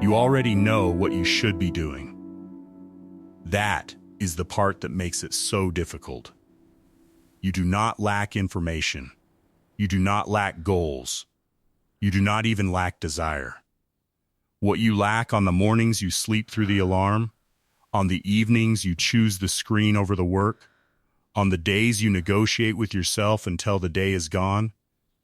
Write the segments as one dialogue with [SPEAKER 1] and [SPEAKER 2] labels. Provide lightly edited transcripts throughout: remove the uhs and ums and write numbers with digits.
[SPEAKER 1] You already know what you should be doing. That is the part that makes it so difficult. You do not lack information. You do not lack goals. You do not even lack desire. What you lack on the mornings you sleep through the alarm, on the evenings you choose the screen over the work, on the days you negotiate with yourself until the day is gone,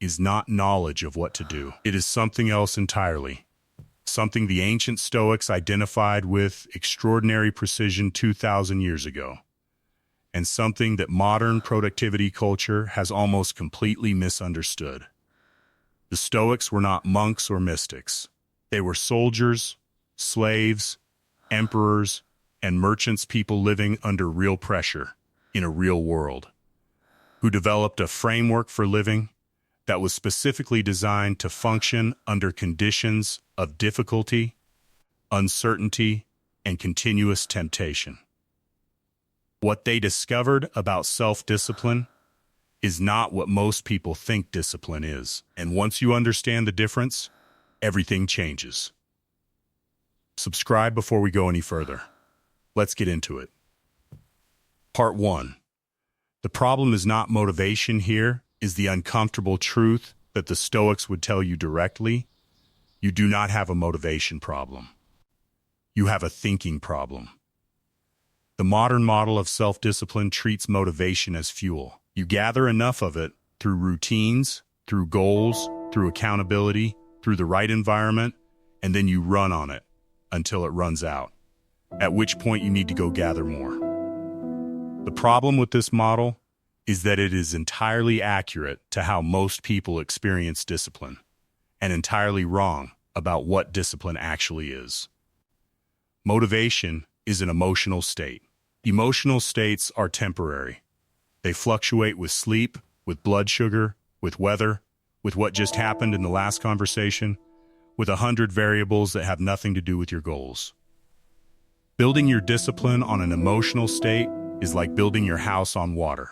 [SPEAKER 1] is not knowledge of what to do. It is something else entirely. Something the ancient Stoics identified with extraordinary precision 2,000 years ago, and something that modern productivity culture has almost completely misunderstood. The Stoics were not monks or mystics. They were soldiers, slaves, emperors, and merchants, people living under real pressure in a real world, who developed a framework for living that was specifically designed to function under conditions of difficulty, uncertainty, and continuous temptation. What they discovered about self-discipline is not what most people think discipline is. And once you understand the difference, everything changes. Subscribe before we go any further. Let's get into it. Part 1. The problem is not motivation. Here is the uncomfortable truth that the Stoics would tell you directly. You do not have a motivation problem. You have a thinking problem. The modern model of self-discipline treats motivation as fuel. You gather enough of it through routines, through goals, through accountability, through the right environment, and then you run on it until it runs out, at which point you need to go gather more. The problem with this model is that it is entirely accurate to how most people experience discipline, and entirely wrong about what discipline actually is. Motivation is an emotional state. Emotional states are temporary. They fluctuate with sleep, with blood sugar, with weather, with what just happened in the last conversation, with 100 variables that have nothing to do with your goals. Building your discipline on an emotional state is like building your house on water.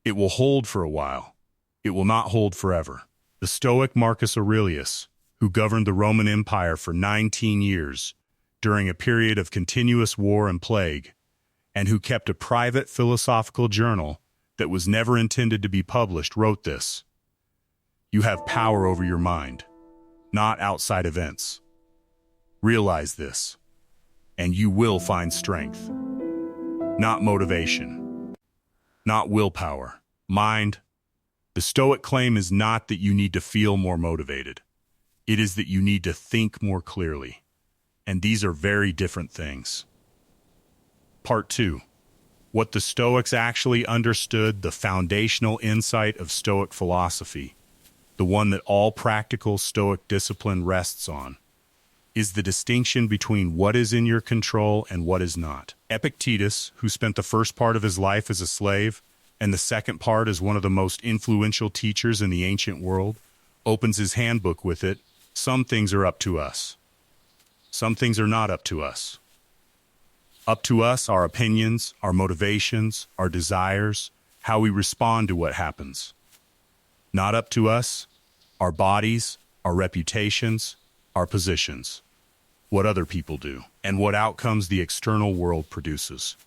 [SPEAKER 1] It will hold for a while. It will not hold forever. The Stoic Marcus Aurelius, who governed the Roman Empire for 19 years during a period of continuous war and plague, and who kept a private philosophical journal that was never intended to be published, wrote this: "You have power over your mind, not outside events. Realize this, and you will find strength. Not motivation, not willpower. Mind." The Stoic claim is not that you need to feel more motivated. It is that you need to think more clearly. And these are very different things. Part 2. What the Stoics actually understood, the foundational insight of Stoic philosophy, the one that all practical Stoic discipline rests on, is the distinction between what is in your control and what is not. Epictetus, who spent the first part of his life as a slave and the second part as one of the most influential teachers in the ancient world, opens his handbook with it: some things are up to us. Some things are not up to us. Up to us, our opinions, our motivations, our desires, how we respond to what happens. Not up to us, our bodies, our reputations, our positions, what other people do, and what outcomes the external world produces.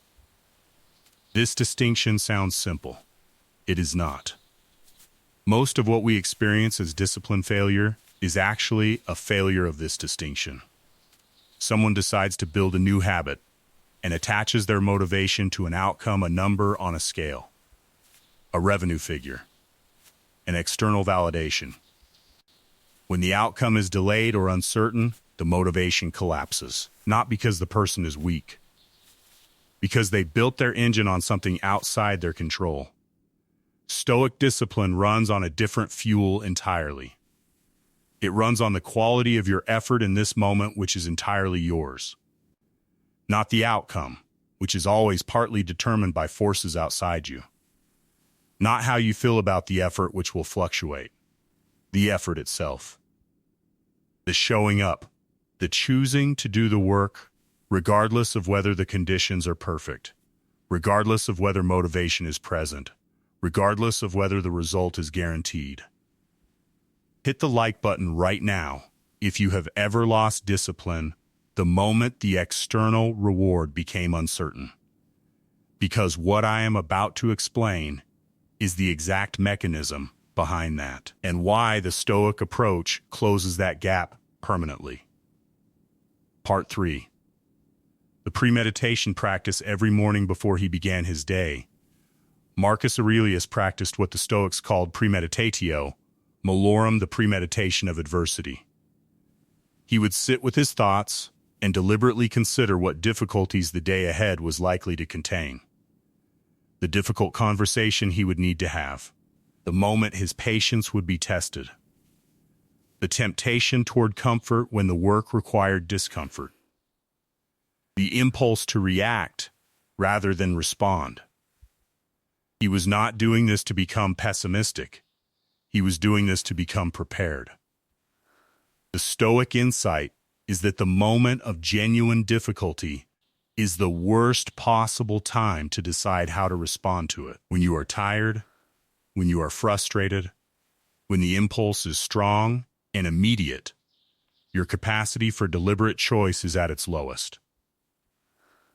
[SPEAKER 1] This distinction sounds simple. It is not. Most of what we experience as discipline failure is actually a failure of this distinction. Someone decides to build a new habit and attaches their motivation to an outcome, a number on a scale, a revenue figure, an external validation. When the outcome is delayed or uncertain, the motivation collapses, not because the person is weak, because they built their engine on something outside their control. Stoic discipline runs on a different fuel entirely. It runs on the quality of your effort in this moment, which is entirely yours. Not the outcome, which is always partly determined by forces outside you. Not how you feel about the effort, which will fluctuate. The effort itself. The showing up, the choosing to do the work, regardless of whether the conditions are perfect, regardless of whether motivation is present, regardless of whether the result is guaranteed. Hit the like button right now if you have ever lost discipline the moment the external reward became uncertain. Because what I am about to explain is the exact mechanism behind that, and why the Stoic approach closes that gap permanently. Part 3. The premeditation practice every morning before he began his day. Marcus Aurelius practiced what the Stoics called premeditatio, malorum, the premeditation of adversity. He would sit with his thoughts and deliberately consider what difficulties the day ahead was likely to contain. The difficult conversation he would need to have, the moment his patience would be tested, the temptation toward comfort when the work required discomfort, the impulse to react rather than respond. He was not doing this to become pessimistic. He was doing this to become prepared. The Stoic insight is that the moment of genuine difficulty is the worst possible time to decide how to respond to it. When you are tired, when you are frustrated, when the impulse is strong and immediate, your capacity for deliberate choice is at its lowest.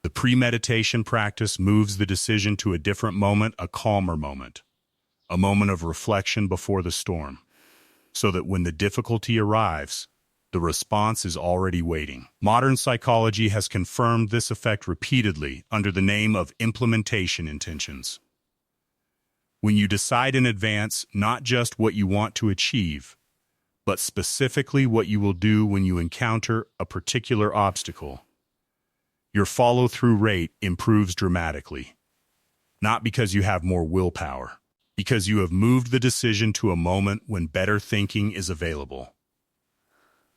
[SPEAKER 1] The premeditation practice moves the decision to a different moment, a calmer moment, a moment of reflection before the storm, so that when the difficulty arrives, the response is already waiting. Modern psychology has confirmed this effect repeatedly under the name of implementation intentions. When you decide in advance not just what you want to achieve, but specifically what you will do when you encounter a particular obstacle, your follow-through rate improves dramatically. Not because you have more willpower, because you have moved the decision to a moment when better thinking is available.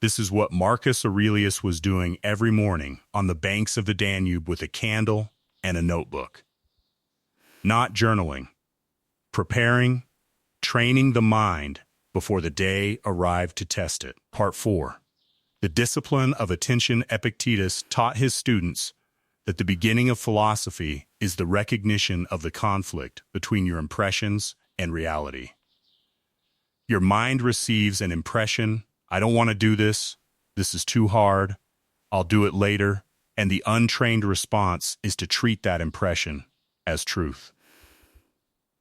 [SPEAKER 1] This is what Marcus Aurelius was doing every morning on the banks of the Danube with a candle and a notebook. Not journaling, preparing, training the mind before the day arrived to test it. Part 4. The discipline of attention. Epictetus taught his students that the beginning of philosophy is the recognition of the conflict between your impressions and reality. Your mind receives an impression: I don't want to do this. This is too hard. I'll do it later. And the untrained response is to treat that impression as truth.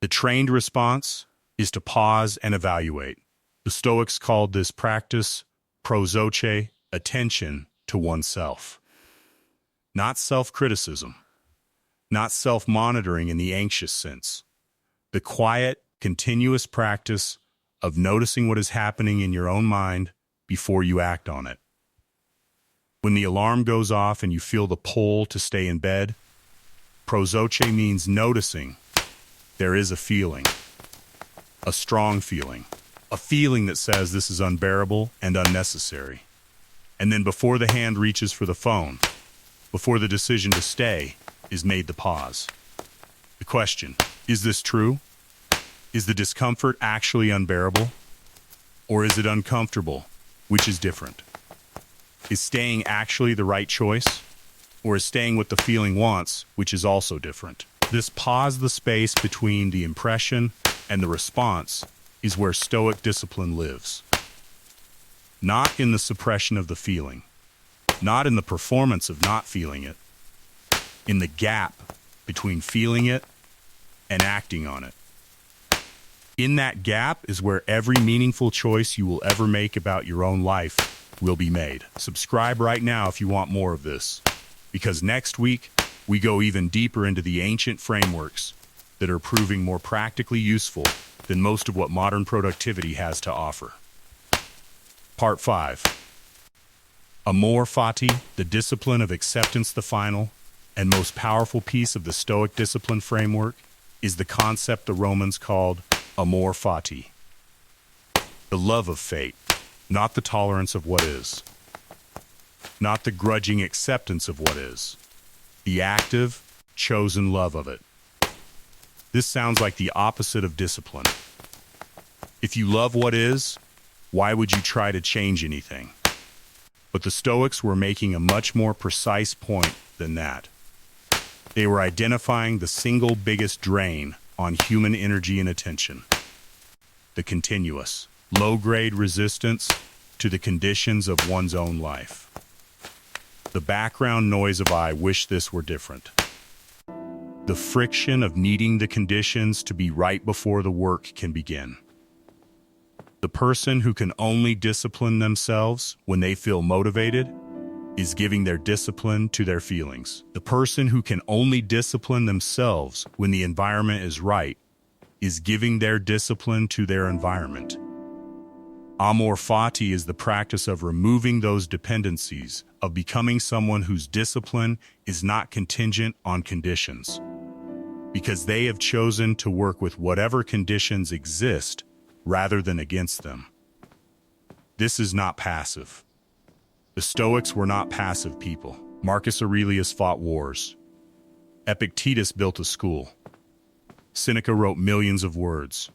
[SPEAKER 1] The trained response is to pause and evaluate. The Stoics called this practice Prosoche, attention to oneself. Not self-criticism, not self-monitoring in the anxious sense. The quiet, continuous practice of noticing what is happening in your own mind before you act on it. When the alarm goes off and you feel the pull to stay in bed, Prosoche means noticing there is a feeling, a strong feeling, a feeling that says this is unbearable and unnecessary. And then before the hand reaches for the phone, before the decision to stay is made, the pause. The question, is this true? Is the discomfort actually unbearable? Or is it uncomfortable, which is different? Is staying actually the right choice? Or is staying what the feeling wants, which is also different? This pause, the space between the impression and the response, is where Stoic discipline lives. Not in the suppression of the feeling, not in the performance of not feeling it, in the gap between feeling it and acting on it. In that gap is where every meaningful choice you will ever make about your own life will be made. Subscribe right now if you want more of this, because next week we go even deeper into the ancient frameworks that are proving more practically useful than most of what modern productivity has to offer. Part 5. Amor, fati, the discipline of acceptance. The final and most powerful piece of the Stoic discipline framework is the concept the Romans called Amor, fati. The love of fate, not the tolerance of what is. Not the grudging acceptance of what is. The active, chosen love of it. This sounds like the opposite of discipline. If you love what is, why would you try to change anything? But the Stoics were making a much more precise point than that. They were identifying the single biggest drain on human energy and attention: the continuous, low-grade resistance to the conditions of one's own life. The background noise of "I wish this were different." The friction of needing the conditions to be right before the work can begin. The person who can only discipline themselves when they feel motivated is giving their discipline to their feelings. The person who can only discipline themselves when the environment is right is giving their discipline to their environment. Amor fati is the practice of removing those dependencies, of becoming someone whose discipline is not contingent on conditions, because they have chosen to work with whatever conditions exist rather than against them. This is not passive. The Stoics were not passive people. Marcus Aurelius fought wars. Epictetus built a school. Seneca wrote millions of words.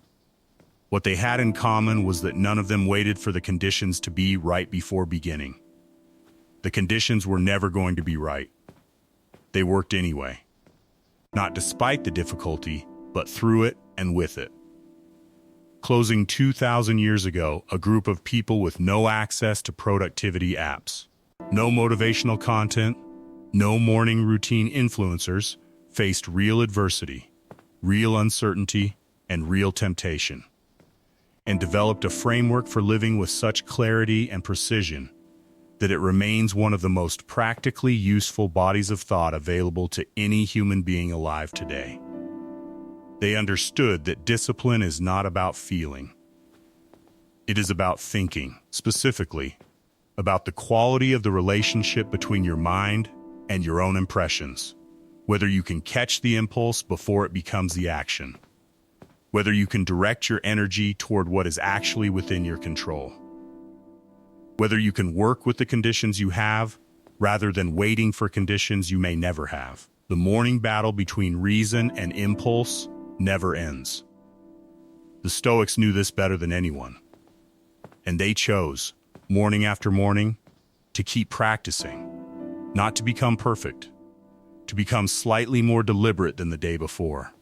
[SPEAKER 1] What they had in common was that none of them waited for the conditions to be right before beginning. The conditions were never going to be right. They worked anyway. Not despite the difficulty, but through it and with it. Closing 2,000 years ago, a group of people with no access to productivity apps, no motivational content, no morning routine influencers, faced real adversity, real uncertainty, and real temptation, and developed a framework for living with such clarity and precision that it remains one of the most practically useful bodies of thought available to any human being alive today. They understood that discipline is not about feeling. It is about thinking, specifically, about the quality of the relationship between your mind and your own impressions, whether you can catch the impulse before it becomes the action, whether you can direct your energy toward what is actually within your control, whether you can work with the conditions you have rather than waiting for conditions you may never have. The morning battle between reason and impulse never ends. The Stoics knew this better than anyone, and they chose, morning after morning, to keep practicing, not to become perfect, to become slightly more deliberate than the day before.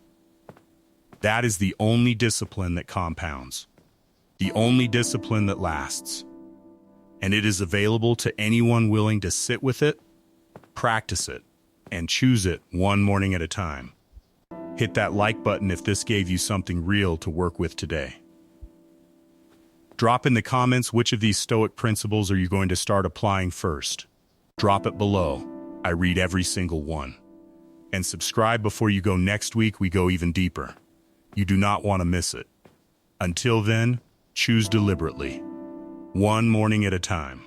[SPEAKER 1] That is the only discipline that compounds, the only discipline that lasts, and it is available to anyone willing to sit with it, practice it, and choose it one morning at a time. Hit that like button if this gave you something real to work with today. Drop in the comments which of these Stoic principles are you going to start applying first. Drop it below. I read every single one. And subscribe before you go. Next week we go even deeper. You do not want to miss it. Until then, choose deliberately, one morning at a time.